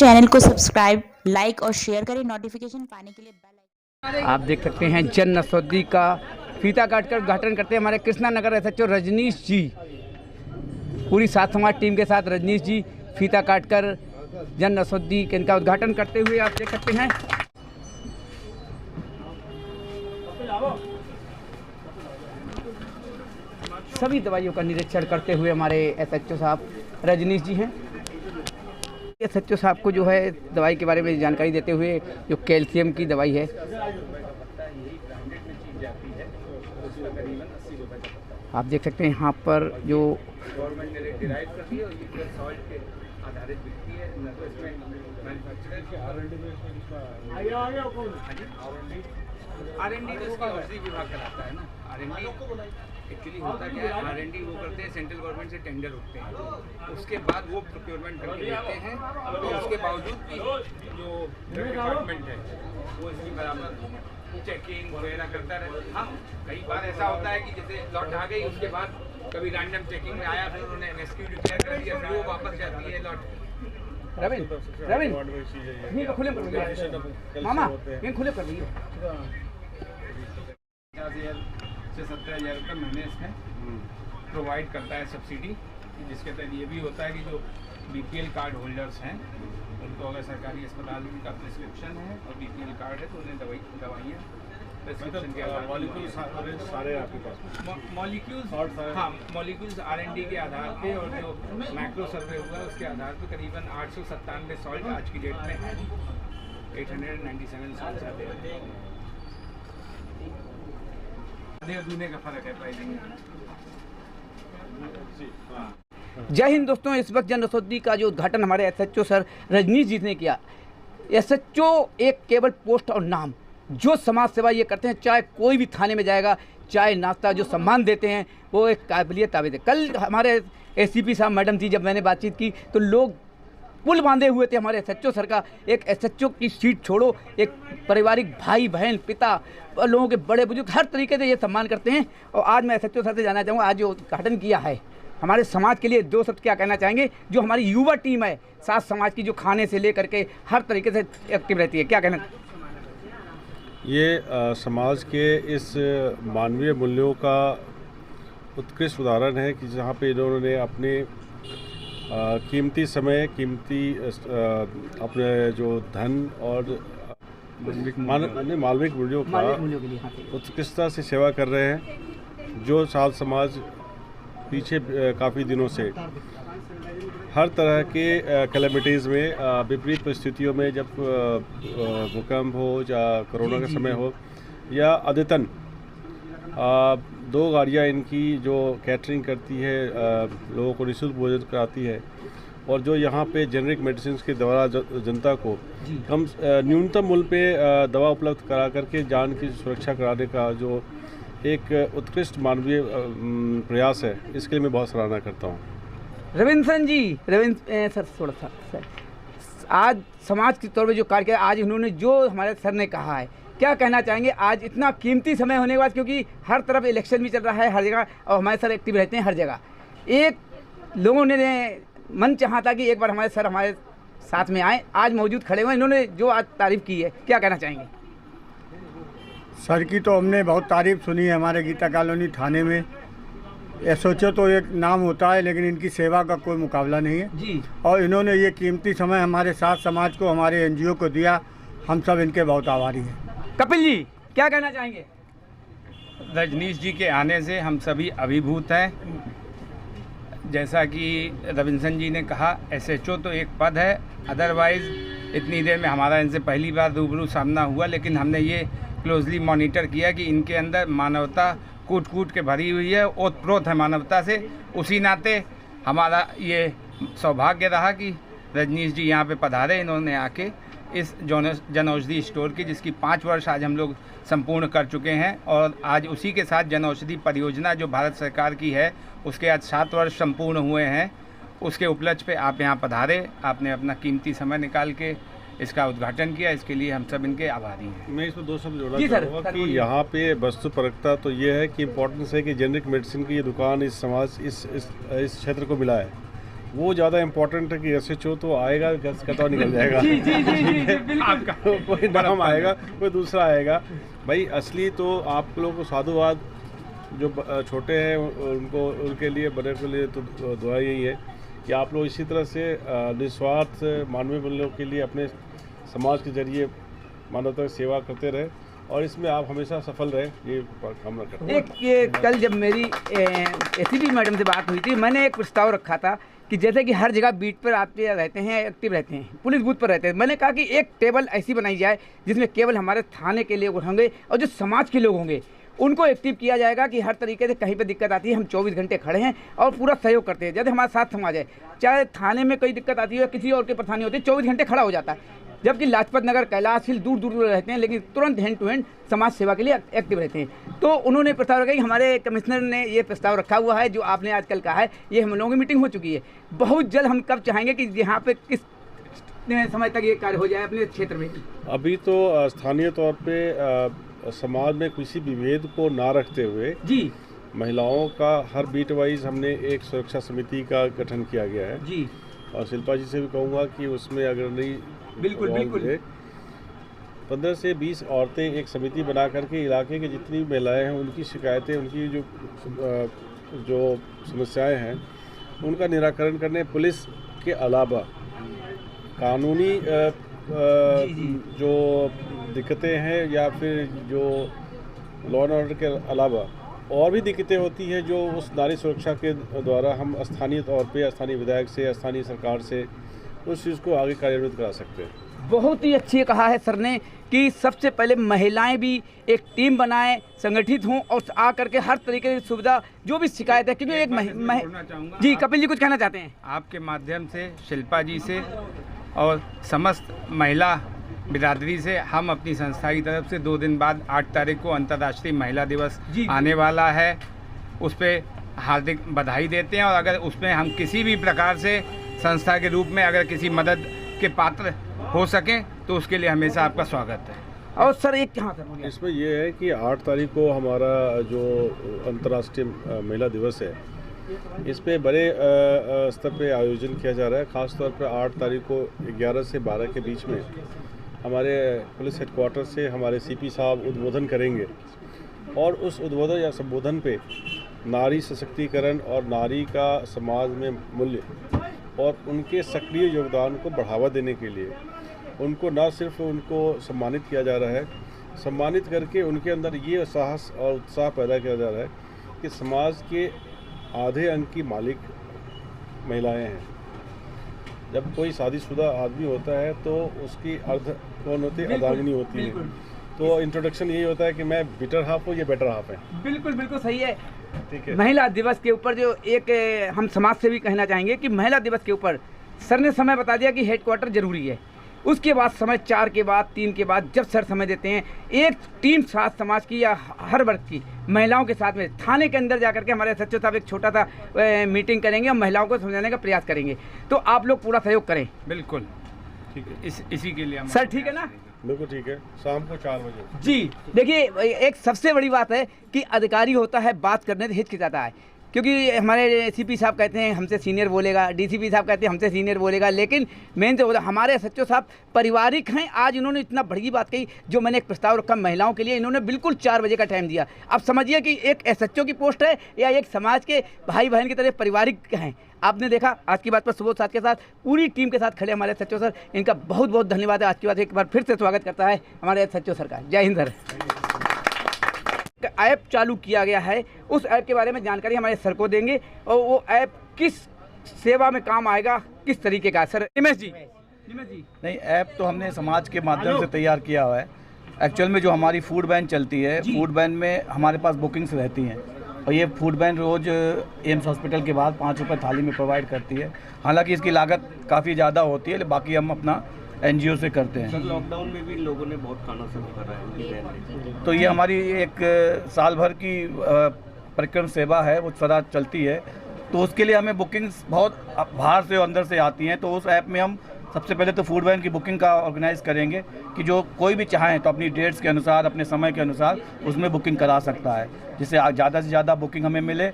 Channel को subscribe, like और share करें। नोटिफिकेशन पाने के लिए बेल आइकन। आप देख सकते हैं जन औषधि का फीता काटकर उद्घाटन करते हैं हमारे कृष्णा नगर एसएचओ रजनीश जी। पूरी सात समाज टीम के साथ रजनीश जी फीता काटकर जन औषधि इनका उद्घाटन करते हुए आप देख सकते हैं। सभी दवाइयों का निरीक्षण करते हुए हमारे एसएचओ साहब रजनीश जी हैं। एसएचओ साहब को जो है दवाई के बारे में जानकारी देते हुए जो कैल्शियम की दवाई है, आप देख सकते हैं यहाँ पर जो गवर्नमेंट ने रेगुलाइज कर दी है और ये सॉल्ट के आधारित बिकती है। आरएनडी तो इसका औषधि विभाग कराता है ना। आरएनडी एक्चुअली होता क्या है, आरएनडी वो करते हैं, सेंट्रल गवर्नमेंट से टेंडर उठते हैं, उसके बाद वो प्रोक्योरमेंट करके देते हैं। तो उसके बावजूद भी जो डिपार्टमेंट है वो इसकी बराबर चेकिंग वगैरह करता रहे। हाँ, कई बार ऐसा होता है कि जैसे लॉट आ गई, उसके बाद कभी रैंडम चेकिंग में आया, फिर उन्होंने रेस्क्यू डिक्लेयर कर दिया, फिर वो वापस जाती है लॉट। रविन खुले कर मामा, ये खुले कर दिए 50,000 से 70,000 रुपये महीने इसमें प्रोवाइड करता है सब्सिडी, जिसके तहत ये भी होता है कि जो बीपीएल कार्ड होल्डर्स हैं उनको अगर सरकारी अस्पताल का प्रिस्क्रिप्शन है और बीपीएल कार्ड है तो उन्हें दवाइयाँ प्रिस्क्रिप्शन के आधार पर सारे आपके पास मॉलिक्यूल्स, हाँ मॉलिक्यूल्स आरएनडी के आधार पे और जो मैक्रो सर्वे हुआ है उसके आधार पे करीबन 897 सॉल्ट आज की डेट में है। 897 सॉल्ट आते हैं। दूने का फर्क है प्राइसिंग। जय हिंद दोस्तों, इस वक्त जन औषधि का जो उद्घाटन हमारे एसएचओ सर रजनीश जी ने किया। एसएचओ एक केवल पोस्ट और नाम, जो समाज सेवा ये करते हैं, चाहे कोई भी थाने में जाएगा, चाय नाश्ता जो सम्मान देते हैं वो एक काबिलियत ताबीज है। कल हमारे एसीपी साहब मैडम थी, जब मैंने बातचीत की तो लोग पुल बांधे हुए थे हमारे एसएचओ सर का। एक एसएचओ की सीट छोड़ो, एक पारिवारिक भाई बहन पिता लोगों के बड़े बुजुर्ग हर तरीके से ये सम्मान करते हैं। और आज मैं एसएचओ सर से जानना चाहूँगा, आज जो उद्घाटन किया है हमारे समाज के लिए दो शब्द क्या कहना चाहेंगे? जो हमारी युवा टीम है सात समाज की, जो खाने से लेकर के हर तरीके से एक्टिव रहती है, क्या कहना? ये समाज के इस मानवीय मूल्यों का उत्कृष्ट उदाहरण है कि जहाँ पे इन्होंने अपने कीमती समय, कीमती अपने जो धन और मानविक मूल्यों का उत्कृष्टता से सेवा कर रहे हैं। जो सात समाज पीछे काफ़ी दिनों से हर तरह के कैलेमिटीज़ में, विपरीत परिस्थितियों में, जब भूकंप हो या कोरोना का समय हो या अद्यतन 2 गाड़ियाँ इनकी जो कैटरिंग करती है, लोगों को निःशुल्क भोजन कराती है, और जो यहाँ पे जेनरिक मेडिसिन के द्वारा जनता को कम न्यूनतम मूल्य पे दवा उपलब्ध करा करके जान की सुरक्षा कराने का जो एक उत्कृष्ट मानवीय प्रयास है, इसके लिए मैं बहुत सराहना करता हूँ। रविंद्र जी, रविंद्र सर थोड़ा सा सर, आज समाज के तौर पे जो कार्य किया, आज इन्होंने जो हमारे सर ने कहा है, क्या कहना चाहेंगे? आज इतना कीमती समय होने के बाद, क्योंकि हर तरफ इलेक्शन भी चल रहा है हर जगह, और हमारे सर एक्टिव रहते हैं हर जगह। एक लोगों ने मन चाहा था कि एक बार हमारे सर हमारे साथ में आए, आज मौजूद खड़े हुए, इन्होंने जो आज तारीफ़ की है, क्या कहना चाहेंगे? सर की तो हमने बहुत तारीफ़ सुनी है हमारे गीता कॉलोनी थाने में। एसएचओ तो एक नाम होता है, लेकिन इनकी सेवा का कोई मुकाबला नहीं है जी। और इन्होंने ये कीमती समय हमारे साथ समाज को, हमारे एनजीओ को दिया। हम सब इनके बहुत आभारी हैं। कपिल जी, क्या कहना चाहेंगे? रजनीश जी के आने से हम सभी अभिभूत हैं। जैसा कि रविंद्र जी ने कहा, एसएचओ तो एक पद है, अदरवाइज़ इतनी देर में हमारा इनसे पहली बार रूबरू सामना हुआ, लेकिन हमने ये क्लोजली मॉनिटर किया कि इनके अंदर मानवता कूट कूट के भरी हुई है, ओतप्रोत है मानवता से। उसी नाते हमारा ये सौभाग्य रहा कि रजनीश जी यहाँ पे पधारे, इन्होंने आके इस जन औषधि स्टोर की, जिसकी 5 वर्ष आज हम लोग संपूर्ण कर चुके हैं, और आज उसी के साथ जन औषधि परियोजना जो भारत सरकार की है उसके आज 7 वर्ष संपूर्ण हुए हैं। उसके उपलक्ष्य पे आप यहाँ पधारे, आपने अपना कीमती समय निकाल के इसका उद्घाटन किया, इसके लिए हम सब इनके आभारी हैं। मैं इसमें 2 शब्द जोड़ना चाहूँगा कि यहाँ पे वस्तुपरकता तो ये है कि इम्पोर्टेंस है कि जेनरिक मेडिसिन की ये दुकान इस समाज, इस क्षेत्र को मिला है। वो ज़्यादा इम्पोर्टेंट है कि SHO तो आएगा, गैस का तो निकल जाएगा। जी जी जी जी जी बिल्कुल। कोई नाम आएगा, कोई दूसरा आएगा। भाई असली तो आप लोगों को साधुवाद, जो छोटे हैं उनको, उनके लिए, बड़े के लिए तो दुआ यही है कि आप लोग इसी तरह से निस्वार्थ मानवीय मूल्यों के लिए अपने समाज के जरिए मानवता की सेवा करते रहे और इसमें आप हमेशा सफल रहे, ये कामना करते हैं। ये कल जब मेरी ACP मैडम से बात हुई थी, मैंने एक प्रस्ताव रखा था कि जैसे कि हर जगह बीट पर आते रहते हैं, एक्टिव रहते हैं, पुलिस बूथ पर रहते हैं, मैंने कहा कि एक टेबल ऐसी बनाई जाए जिसमें केवल हमारे थाने के लोग होंगे और जो समाज के लोग होंगे उनको एक्टिव किया जाएगा कि हर तरीके से कहीं पे दिक्कत आती है हम 24 घंटे खड़े हैं और पूरा सहयोग करते हैं। जैसे हमारे साथ समाज है, चाहे थाने में कोई दिक्कत आती है, किसी और की परेशानी होती है, 24 घंटे खड़ा हो जाता है। जबकि लाजपत नगर, कैलाश हिल दूर दूर रहते हैं, लेकिन तुरंत हैंड टू हैंड समाज सेवा के लिए एक्टिव रहते हैं। तो उन्होंने प्रस्ताव रखा कि हमारे कमिश्नर ने ये प्रस्ताव रखा हुआ है जो आपने आजकल कहा है, ये हम लोगों की मीटिंग हो चुकी है। बहुत जल्द हम कब चाहेंगे कि यहाँ पे किस समय तक ये कार्य हो जाए अपने क्षेत्र में? अभी तो स्थानीय तौर पे समाज में किसी विभेद को ना रखते हुए जी महिलाओं का हर बीट वाइज हमने एक सुरक्षा समिति का गठन किया गया है जी। और शिल्पा जी से भी कहूँगा कि उसमें अगर नहीं बिल्कुल बिल्कुल 15 से 20 औरतें एक समिति बना करके इलाके की जितनी महिलाएं हैं उनकी शिकायतें, उनकी जो समस्याएं हैं उनका निराकरण करने, पुलिस के अलावा कानूनी जो दिक्कतें हैं या फिर जो लॉ एंड ऑर्डर के अलावा और भी दिक्कतें होती हैं जो उस नारी सुरक्षा के द्वारा हम स्थानीय तौर पे स्थानीय विधायक से, स्थानीय सरकार से उस चीज़ को आगे कार्यान्वित करा सकते हैं। बहुत ही अच्छी कहा है सर ने कि सबसे पहले महिलाएं भी एक टीम बनाएं, संगठित हों और आ करके हर तरीके की सुविधा जो भी शिकायत है, क्योंकि एक जी कपिल जी कुछ कहना चाहते हैं? आपके माध्यम से शिल्पा जी से और समस्त महिला बिरादरी से हम अपनी संस्था की तरफ से 2 दिन बाद 8 तारीख को अंतर्राष्ट्रीय महिला दिवस आने वाला है, उस पर हार्दिक बधाई देते हैं। और अगर उसमें हम किसी भी प्रकार से संस्था के रूप में अगर किसी मदद के पात्र हो सकें तो उसके लिए हमेशा आपका स्वागत है। और सर एक हाँ सर इसमें यह है कि 8 तारीख को हमारा जो अंतर्राष्ट्रीय महिला दिवस है इस पे बड़े स्तर पे आयोजन किया जा रहा है। ख़ास तौर पे 8 तारीख को 11 से 12 के बीच में हमारे पुलिस हेडक्वार्टर से हमारे CP साहब उद्बोधन करेंगे और उस उद्बोधन या संबोधन पे नारी सशक्तिकरण और नारी का समाज में मूल्य और उनके सक्रिय योगदान को बढ़ावा देने के लिए उनको न सिर्फ उनको सम्मानित किया जा रहा है, सम्मानित करके उनके अंदर ये साहस और उत्साह पैदा किया जा रहा है कि समाज के आधे अंक की मालिक महिलाएं हैं। जब कोई शादीशुदा आदमी होता है तो उसकी अर्ध कौन होती है, अर्धांगिनी होती है। तो इंट्रोडक्शन यही होता है कि मैं बेटर हाफ हूँ, ये बेटर हाफ है। बिल्कुल बिल्कुल सही है। ठीक है। महिला दिवस के ऊपर जो एक हम समाज से भी कहना चाहेंगे कि महिला दिवस के ऊपर सर ने समय बता दिया कि हेडक्वार्टर जरूरी है, उसके बाद समय 4 के बाद 3 के बाद जब सर समय देते हैं एक टीम साथ समाज की या हर वर्ग की महिलाओं के साथ में थाने के अंदर जाकर के हमारे SHO साहब एक छोटा सा मीटिंग करेंगे और महिलाओं को समझाने का प्रयास करेंगे। तो आप लोग पूरा सहयोग करें। बिल्कुल ठीक है, इसी के लिए हम सर ठीक है ना? बिल्कुल ठीक है। शाम को 4 बजे जी देखिए, एक सबसे बड़ी बात है कि अधिकारी होता है बात करने से हिचकिचाता है, क्योंकि हमारे CP साहब कहते हैं हमसे सीनियर बोलेगा, DCP साहब कहते हैं हमसे सीनियर बोलेगा, लेकिन मेन तो हमारे SHO साहब पारिवारिक हैं। आज इन्होंने इतना बड़ी बात कही, जो मैंने एक प्रस्ताव रखा महिलाओं के लिए, इन्होंने बिल्कुल 4 बजे का टाइम दिया। अब समझिए कि एक SHO की पोस्ट है या एक समाज के भाई बहन की तरह पारिवारिक हैं। आपने देखा आज की बात पर सुबोध साथ के साथ पूरी टीम के साथ खड़े हमारे SHO सर, इनका बहुत बहुत धन्यवाद है। आज की बात एक बार फिर से स्वागत करता है हमारे SHO सर का। जय हिंद सर। ऐप चालू किया गया है, उस ऐप के बारे में जानकारी हमारे सर को देंगे और वो ऐप किस सेवा में काम आएगा, किस तरीके का। सर निमेश जी। नहीं, ऐप तो हमने समाज के माध्यम से तैयार किया हुआ है। एक्चुअल में जो हमारी फूड वैन चलती है, फूड वैन में हमारे पास बुकिंग्स रहती हैं और ये फूड वैन रोज़ एम्स हॉस्पिटल के बाद 5 रुपये थाली में प्रोवाइड करती है। हालांकि इसकी लागत काफ़ी ज़्यादा होती है, बाकी हम अपना NGO से करते हैं। सर लॉकडाउन में भी लोगों ने बहुत खाना सर्व करा है, तो ये हमारी एक साल भर की परिक्रम सेवा है, वो सदा चलती है। तो उसके लिए हमें बुकिंग्स बहुत बाहर से और अंदर से आती हैं। तो उस ऐप में हम सबसे पहले तो फूड वैन की बुकिंग का ऑर्गेनाइज़ करेंगे कि जो कोई भी चाहें तो अपनी डेट्स के अनुसार, अपने समय के अनुसार उसमें बुकिंग करा सकता है, जिससे ज़्यादा से ज़्यादा बुकिंग हमें मिले।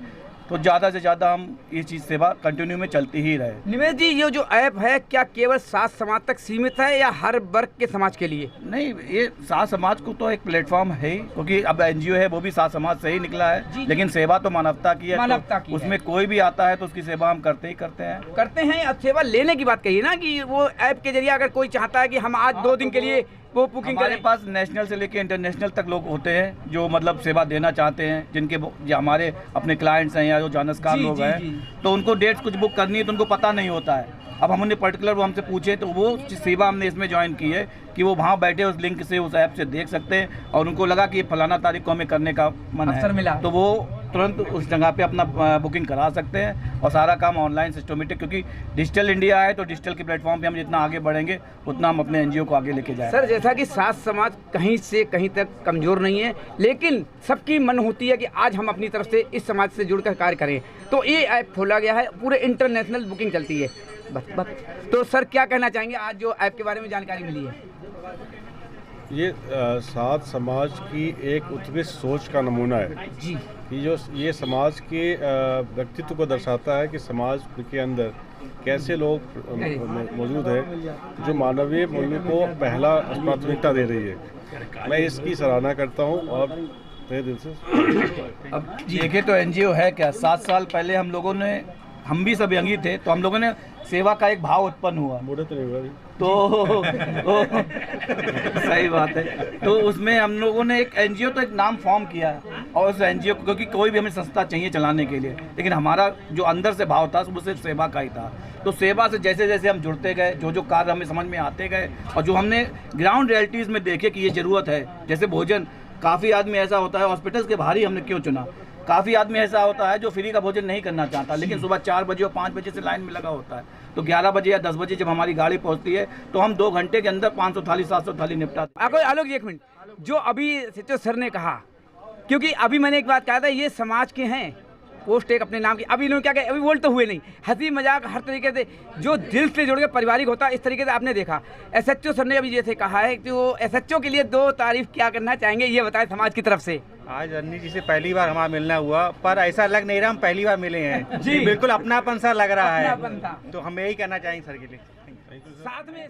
तो ज़्यादा से ज़्यादा हम ये चीज़ सेवा कंटिन्यू में चलती ही रहे। निमेश जी, ये जो ऐप है क्या केवल सात समाज तक सीमित है या हर वर्ग के समाज के लिए? नहीं, ये सात समाज को तो एक प्लेटफॉर्म है ही, क्योंकि अब एनजीओ है वो भी सात समाज से ही निकला है, लेकिन सेवा तो मानवता की है, मानवता तो की उसमें कोई भी आता है तो उसकी सेवा हम करते ही करते हैं। अब सेवा लेने की बात कही ना कि वो ऐप के जरिए अगर कोई चाहता है कि हम आज 2 दिन के लिए वो बुकिंग हमारे करें। पास नेशनल से लेके इंटरनेशनल तक लोग होते हैं जो मतलब सेवा देना चाहते हैं, जिनके जो हमारे अपने क्लाइंट्स हैं या जो जानकार जी, लोग जी, हैं, जी। तो उनको डेट्स कुछ बुक करनी है तो उनको पता नहीं होता है। अब हमने पर्टिकुलर वो हमसे पूछे तो वो सेवा हमने इसमें ज्वाइन की है कि वो वहाँ बैठे उस लिंक से उस ऐप से देख सकते हैं, और उनको लगा कि फलाना तारीख को हमें करने का मन अवसर मिला, है तो वो तुरंत उस जगह पे अपना बुकिंग करा सकते हैं, और सारा काम ऑनलाइन सिस्टमेटिक, क्योंकि डिजिटल इंडिया है तो डिजिटल के प्लेटफॉर्म पे हम जितना आगे बढ़ेंगे उतना हम अपने एनजीओ को आगे लेके जाएंगे। सर जैसा कि सात समाज कहीं से कहीं तक कमज़ोर नहीं है, लेकिन सबकी मन होती है कि आज हम अपनी तरफ से इस समाज से जुड़कर कार्य करें, तो ये ऐप खोला गया है, पूरे इंटरनेशनल बुकिंग चलती है। बस तो सर क्या कहना चाहेंगे आज जो ऐप के बारे में जानकारी मिली है? ये सात समाज की एक उत्कृष्ट सोच का नमूना है जी। कि ये समाज के व्यक्तित्व को दर्शाता है कि समाज के अंदर कैसे लोग मौजूद हैं जो मानवीय मूल्य को पहला प्राथमिकता दे रही है। मैं इसकी सराहना करता हूं और तहे दिल से। अब देखें तो एनजीओ है क्या, 7 साल पहले हम भी सब यंगी थे, तो हम लोगों ने सेवा का एक भाव उत्पन्न हुआ, बूढ़े तो नहीं हुआ तो सही बात है, तो उसमें हम लोगों ने एक एनजीओ तो एक नाम फॉर्म किया, और उस एनजीओ को, क्योंकि कोई भी हमें संस्था चाहिए चलाने के लिए, लेकिन हमारा जो अंदर से भाव था वो सिर्फ सेवा का ही था। तो सेवा से जैसे जैसे हम जुड़ते गए, जो जो कार्य हमें समझ में आते गए, और जो हमने ग्राउंड रियलिटीज़ में देखे कि ये ज़रूरत है, जैसे भोजन, काफ़ी आदमी ऐसा होता है, हॉस्पिटल्स के बाहर ही हमने क्यों चुना, काफ़ी आदमी ऐसा होता है जो फ्री का भोजन नहीं करना चाहता, लेकिन सुबह 4 बजे और 5 बजे से लाइन में लगा होता है, तो 11 बजे या 10 बजे जब हमारी गाड़ी पहुंचती है तो हम 2 घंटे के अंदर 500 थाली 700 थाली निपटाते हैं। आलोक जी एक मिनट, जो अभी सचिव सर ने कहा, क्योंकि अभी मैंने एक बात कहा था, ये समाज के हैं, पोस्ट एक अपने नाम की, अभी इन्होंने क्या कहा, अभी बोल तो हुए नहीं, हंसी मजाक हर तरीके से जो दिल से जुड़ के पारिवारिक होता है, इस तरीके से आपने देखा। एसएचओ सर ने अभी जैसे कहा है कि वो एसएचओ के लिए 2 तारीफ क्या करना चाहेंगे, ये बताएं समाज की तरफ से। आज रजनी जी से पहली बार हमारा मिलना हुआ, पर ऐसा लग नहीं रहा हम पहली बार मिले हैं जी, बिल्कुल अपनापन सा लग रहा है, तो हम यही कहना चाहेंगे सर के लिए। साथ में